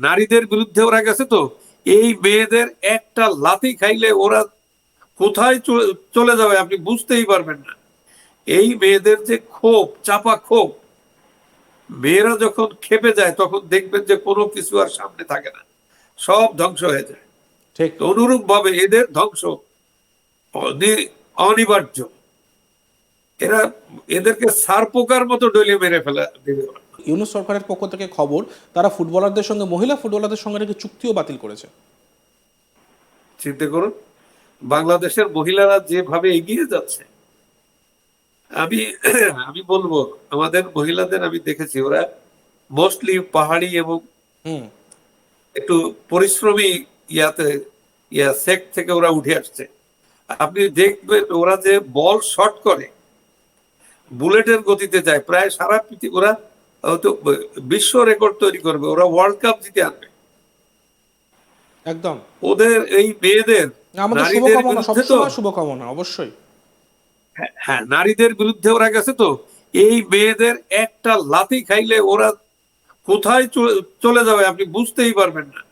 নারীদের বিরুদ্ধে ওরা গেছে তো এই মেয়েদের একটা লাথি খাইলে ওরা কোথায় চলে যাবে আপনি বুঝতেই পারবেন না। এই মেয়েদের যে ক্ষোভ, চাপা ক্ষোভ, মেয়েরা যখন খেপে যায় তখন দেখবেন যে কোনো কিছু আর সামনে থাকে না, সব ধ্বংস হয়ে যায়। ঠিক। তো অনুরূপ ভাবে এদের ধ্বংস অনিবার্য। এরা এদেরকে সার পোকার মতো ডলে মেরে ফেলা দিবে। ইউনূস সরকারের পক্ষ থেকে খবর, তারা ফুটবলারদের সঙ্গে, মহিলা ফুটবলারদের সঙ্গে নাকি চুক্তিও বাতিল করেছে। চিন্তা করুন বাংলাদেশের মহিলারা যেভাবে এগিয়ে যাচ্ছে। আমি আমি বলবো আমাদের মহিলাদের আমি দেখেছি ওরা মোস্টলি পাহাড়ি এবং একটু পরিশ্রমী সেক্ট থেকে ওরা উঠে আসছে। আপনি দেখবেন ওরা যে বল শট করে বুলেটের গতিতে যায়, প্রায় সারা পৃথিবী ওরা হয়তো বিশ্ব রেকর্ড তৈরি করবে, ওরা ওয়ার্ল্ড কাপ জিতে আনবে। একদম ওদের এই মেয়েদের, আমাদের নারীদের শুভকামনা, বিরুদ্ধে তো, সবসময় শুভকামনা অবশ্যই। হ্যাঁ নারীদের বিরুদ্ধে ওরা গেছে তো এই মেয়েদের একটা লাথি খাইলে ওরা কোথায় চলে যাবে আপনি বুঝতেই পারবেন না।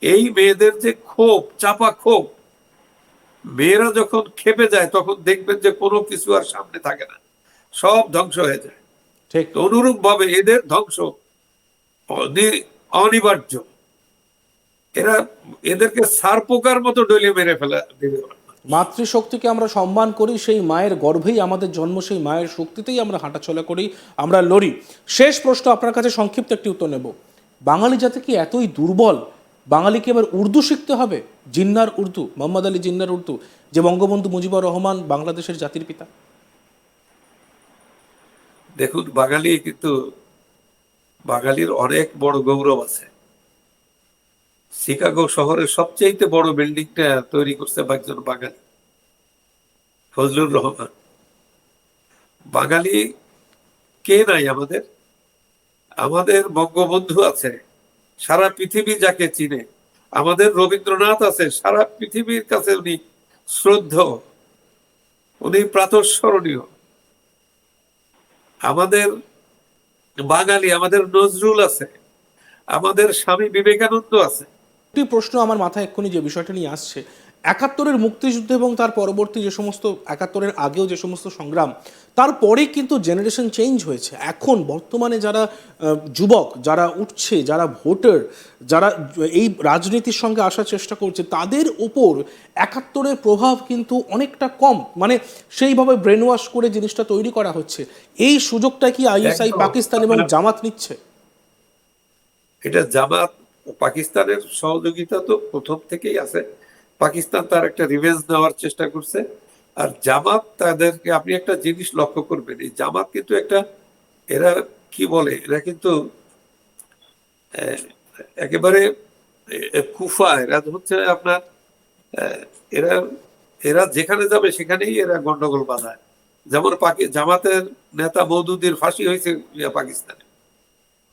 এই মেয়েদের যে ক্ষোভ, চাপা ক্ষোভ, মেয়েরা যখন খেপে যায় তখন দেখবেন যে কোনো কিছু আর সামনে থাকে না, সব ধ্বংস হয়ে যায়। ঠিক। তো অনুরূপ ভাবে এদের ধ্বংস অনিবার্য। এরা এদেরকে সার পোকার মতো ডলে মেরে ফেলা দিবে। মাতৃশক্তিকে আমরা সম্মান করি, সেই মায়ের গর্ভেই আমাদের জন্ম, সেই মায়ের শক্তিতেই আমরা হাঁটাচলা করি, আমরা লড়ি। শেষ প্রশ্ন আপনার কাছে, সংক্ষিপ্ত একটি উত্তর নেব। বাঙালি জাতি কি এতই দুর্বল? বাঙালিকে এবার উর্দু শিখতে হবে, জিন্নার উর্দু, মোহাম্মদ আলী জিন্নার উর্দু, যে বঙ্গবন্ধু মুজিবুর রহমান বাংলাদেশের জাতির পিতা। দেখুন বাঙালি কিন্তু, বাঙালির অনেক বড় গৌরব আছে। শিকাগো শহরের সবচেয়ে বড় বিল্ডিংটা তৈরি করছে একজন বাঙালি, ফজলুর রহমান। বাঙালি কে নাই আমাদের? আমাদের বঙ্গবন্ধু আছে, সারা পৃথিবী যাকে চিনে। আমাদের রবীন্দ্রনাথ আছে, সারা পৃথিবীর কাছে উনি শ্রদ্ধেয়, উনি প্রাতঃস্মরণীয়। আমাদের বাঙালি, আমাদের নজরুল আছে, আমাদের স্বামী বিবেকানন্দ আছে। একটি প্রশ্ন আমার মাথায় এক্ষুনি যে বিষয়টা নিয়ে আসছে, একাত্তরের মুক্তিযুদ্ধ এবং তার পরবর্তী যে সমস্ত, একাত্তরের আগেও যে সমস্ত সংগ্রাম, তারপরেই কিন্তু জেনারেশন চেঞ্জ হয়েছে। এখন বর্তমানে যারা যুবক, যারা উঠছে, যারা ভোটার, যারা এই রাজনীতির সঙ্গে আসার চেষ্টা করছে, তাদের ওপর একাত্তরের প্রভাব কিন্তু অনেকটা কম, মানে সেইভাবে ব্রেন ওয়াশ করে জিনিসটা তৈরি করা হচ্ছে। এই সুযোগটা কি আইএসআই, পাকিস্তান এবং জামাত নিচ্ছে? এটা জামাত, পাকিস্তানের সহযোগিতা তো প্রথম থেকেই আছে। পাকিস্তান তার একটা রিভেঞ্জ নেওয়ার চেষ্টা করছে। আর জামাত তাদেরকে, আপনি একটা জিনিস লক্ষ্য করবেন, এই জামাত কিন্তু একটা, এরা কি বলে, এরা কিন্তু একেবারে কুফা, এরা হচ্ছে আপনার এরা এরা যেখানে যাবে সেখানেই এরা গন্ডগোল বাঁধায়। যেমন জামাতের নেতা মওদুদির ফাঁসি হয়েছে পাকিস্তানে,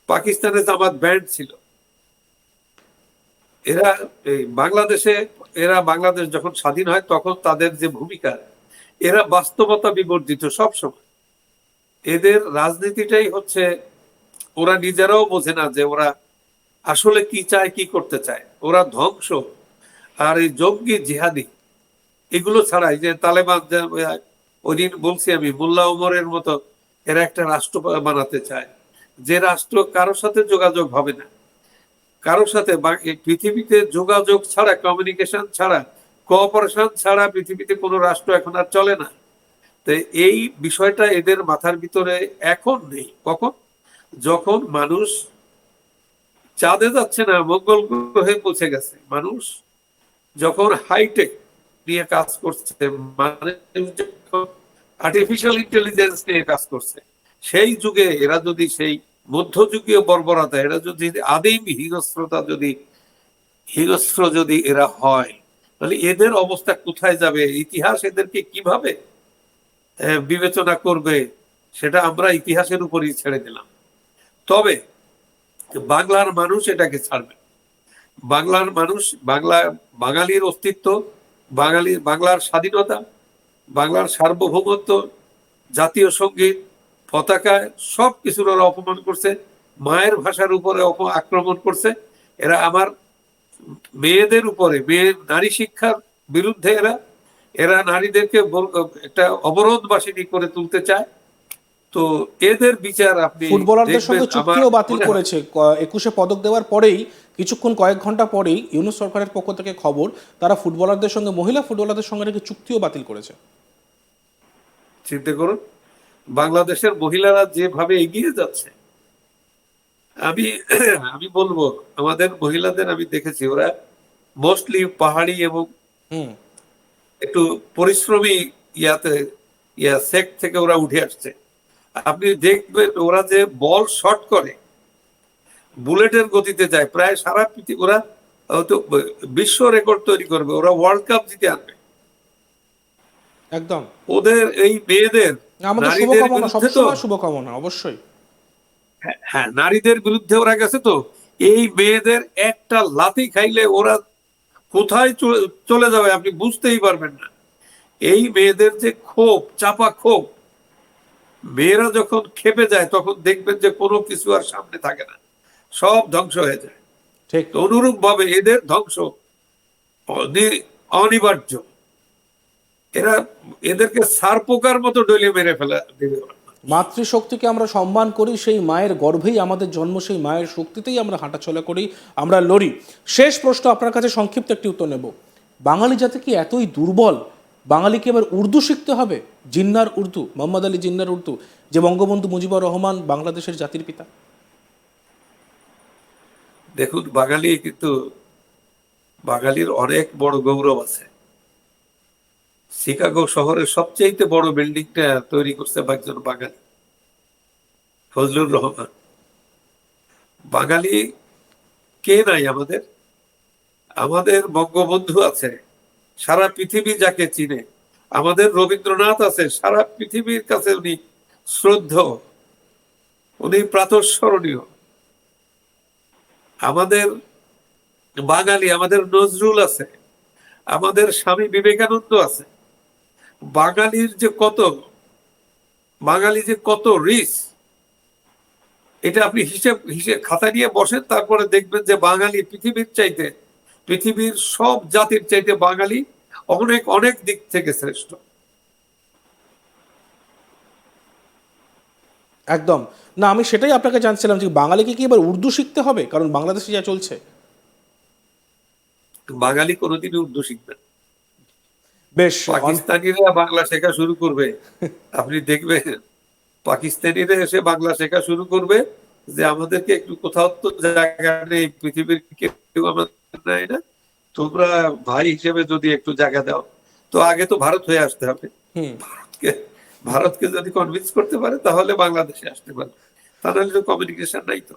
পাকিস্তানে জামাত ব্যান্ড ছিল। এরা এই বাংলাদেশে, এরা বাংলাদেশ যখন স্বাধীন হয় তখন তাদের যে ভূমিকা, এরা বাস্তবতা বিবর্জিত সব সময়। এদের রাজনীতিটাই হচ্ছে, ওরা নিজেরাও বোঝে না যে ওরা আসলে কি চায়, কি করতে চায়। ওরা ধ্বংস আর এই জঙ্গি জিহাদি এগুলো ছাড়াই, যে তালেবান, ওই দিন বলছি আমি, মোল্লা ওমরের মতো এরা একটা রাষ্ট্র বানাতে চায়, যে রাষ্ট্র কারোর সাথে যোগাযোগ হবে না, কারোর সাথে পৃথিবীতে যোগাযোগ ছাড়া, কমিউনিকেশন ছাড়া, কোঅপারেশন ছাড়া পৃথিবীতে কোনো রাষ্ট্র এখন আর চলে না। তো এই বিষয়টা এদের মাথার ভিতরে এখন নেই। কখন? যখন মানুষ চাঁদে যাচ্ছে না, মঙ্গল গ্রহে পৌঁছে গেছে, মানুষ যখন হাইটেক নিয়ে কাজ করছে, মানে আর্টিফিশিয়াল ইন্টেলিজেন্স নিয়ে কাজ করছে, সেই যুগে এরা যদি সেই মধ্যযুগীয় বর্বরতা, এরা যদি আদিম হিংস্র যদি এরা হয়, তাহলে এদের অবস্থা কোথায় যাবে? ইতিহাস এদেরকে কিভাবে বিবেচনা করবে সেটা আমরা ইতিহাসের উপরই ছেড়ে দিলাম। তবে বাংলার মানুষ এটাকে ছাড়বে। বাংলার মানুষ, বাঙালির অস্তিত্ব, বাংলার স্বাধীনতা, বাংলার সার্বভৌমত্ব, জাতীয় সঙ্গীত, পতাকা, সব কিছুর ওরা অপমান করছে, মায়ের ভাষার উপরে আক্রমণ করছে। এরা আমার মেয়েদের উপরে, নারী শিক্ষার বিরুদ্ধে এরা এরা নারীদেরকে একটা অবরোধ বাসিনী করে তুলতে চায়। তো এদের বিচার আপনি ফুটবলারদের দেখবেন। সঙ্গে আমার চুক্তিও বাতিল মনে হয় করেছে 21-এ পদক দেওয়ার পরেই, কয়েক ঘন্টা পরেই ইউনূস সরকারের পক্ষ থেকে খবর তারা ফুটবলারদের সঙ্গে, মহিলা ফুটবলারদের সঙ্গে নাকি চুক্তিও বাতিল করেছে। চিন্তা করুন, বাংলাদেশের মহিলারা যেভাবে এগিয়ে যাচ্ছে, আমি আমি বলবো আমাদের মহিলাদের আমি দেখেছি ওরা মোস্টলি পাহাড়ি এবং হুম। একটু পরিশ্রমী ইয়াতে সেক্ট থেকে ওরা উঠে আসছে। আপনি দেখবেন ওরা যে বল শট করে, বুলেটের গতিতে যায়, প্রায় সারা পৃথিবী ওরা হয়তো বিশ্ব রেকর্ড তৈরি করবে, ওরা ওয়ার্ল্ড কাপ জিতে আনবে। একদম। ওদের এই মেয়েদের, আমাদের নারীদের শুভকামনা, বিরুদ্ধে তো, সবসময় শুভকামনা, অবশ্যই। হ্যাঁ নারীদের বিরুদ্ধে ওরা গেছে তো, এই মেয়েদের একটা লাথি খাইলে ওরা কোথায় চলে যাবে আপনি বুঝতেই পারবেন না। এই মেয়েদের যে ক্ষোভ, চাপা ক্ষোভ, মেয়েরা যখন খেপে যায় তখন দেখবেন যে কোনো কিছু আর সামনে থাকে না, সব ধ্বংস হয়ে যায়। ঠিক। তো অনুরূপ ভাবে এদের ধ্বংস অনিবার্য। এরা এদেরকে সার পোকার মতো ডলে মেরে ফেলা দেবে। মাতৃশক্তিকে আমরা সম্মান করি, সেই মায়ের গর্ভেই আমাদের জন্ম, সেই মায়ের শক্তিতেই আমরা হাঁটাচলা করি, আমরা লড়ি। শেষ প্রশ্ন আপনার কাছে, সংক্ষিপ্ত একটি উত্তর নেব। বাঙালি জাতি কি এতই দুর্বল? বাঙালিকে এবার উর্দু শিখতে হবে, জিন্নার উর্দু, মোহাম্মদ আলী জিন্নার উর্দু, যে বঙ্গবন্ধু মুজিবুর রহমান বাংলাদেশের জাতির পিতা? দেখুন, বাঙালির অনেক বড় গৌরব আছে। শিকাগো শহরের সবচেয়ে বড় বিল্ডিংটা তৈরি করছে একজন বাঙালি, ফজলুর রহমান। বাঙালি কে নাই আমাদের? আমাদের বঙ্গবন্ধু আছে, সারা পৃথিবী যাকে চিনে। আমাদের রবীন্দ্রনাথ আছে, সারা পৃথিবীর কাছে উনি শ্রদ্ধেয়, উনি প্রাতঃস্মরণীয়। আমাদের আমাদের নজরুল আছে, আমাদের স্বামী বিবেকানন্দ আছে। বাঙালির যে কত বাঙালি যে কত রিচ, এটা আপনি হিসেব খাতা নিয়ে বসেন, তারপরে দেখবেন যে বাঙালি পৃথিবীর সব জাতির চাইতে বাঙালি অনেক অনেক দিক থেকে শ্রেষ্ঠ। একদম। না, আমি সেটাই আপনাকে জানছিলাম যে বাঙালিকে কি এবার উর্দু শিখতে হবে, কারণ বাংলাদেশে যা চলছে। বাঙালি কোনোদিনই উর্দু শিখবে না। বেশ। পাকিস্তানিরা বাংলা শেখা শুরু করবে, আপনি দেখবেন পাকিস্তানিরা এসে বাংলা শেখা শুরু করবে যে আমাদেরকে একটু কোথাও তো জায়গা নেই, পৃথিবীর কেউ আমাদের নেয় না, তোমরা ভাই হিসেবে যদি একটু জায়গা দাও। তো আগে তো ভারত হয়ে আসতে হবে। হুম। ভারতকে যদি কনভিন্স করতে পারে তাহলে বাংলাদেশে আসতে পারে, তা নাহলে তো কমিউনিকেশন নাই তো।